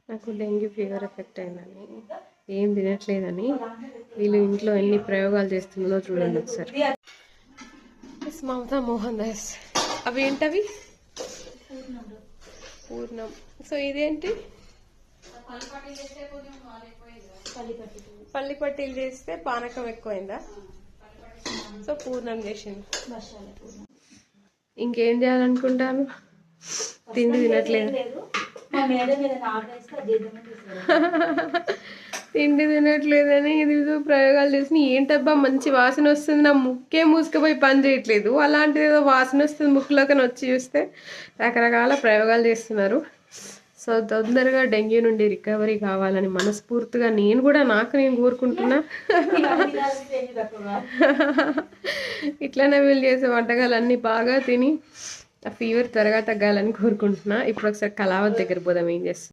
నాకు dengue fever effect అయిందని, ఏం తినట్లేదని వీళ్ళు ఇంట్లో ఎన్ని ప్రయోగాలు చేస్తుందో చూడండి ఒకసారి. మమతా మోహన్ దాస్. అవి ఏంటవి? పూర్ణం. సో ఇదేంటి? పల్లి పట్టీలు చేస్తే పానకం ఎక్కువైందా? సో పూర్ణం చేసింది. ఇంకేం చేయాలనుకుంటాను? తిండి తినట్లేదు. తిండి తినట్లేదని ఇది ప్రయోగాలు చేసి, ఏంటబ్బా మంచి వాసన వస్తుంది, నా ముక్కే మూసుకుపోయి పని చేయట్లేదు, అలాంటిది ఏదో వాసన వస్తుంది ముక్కులోకి వచ్చి చూస్తే రకరకాల ప్రయోగాలు చేస్తున్నారు. సో తొందరగా డెంగ్యూ నుండి రికవరీ కావాలని మనస్ఫూర్తిగా నేను కూడా నేను కోరుకుంటున్నా. ఇట్లనే వీళ్ళు చేసే వంటకాలన్నీ బాగా తిని ఆ ఫీవర్ త్వరగా తగ్గాలని కోరుకుంటున్నా. ఇప్పుడు ఒకసారి కళావతి దగ్గర పోదాం ఏం చేస్తాం.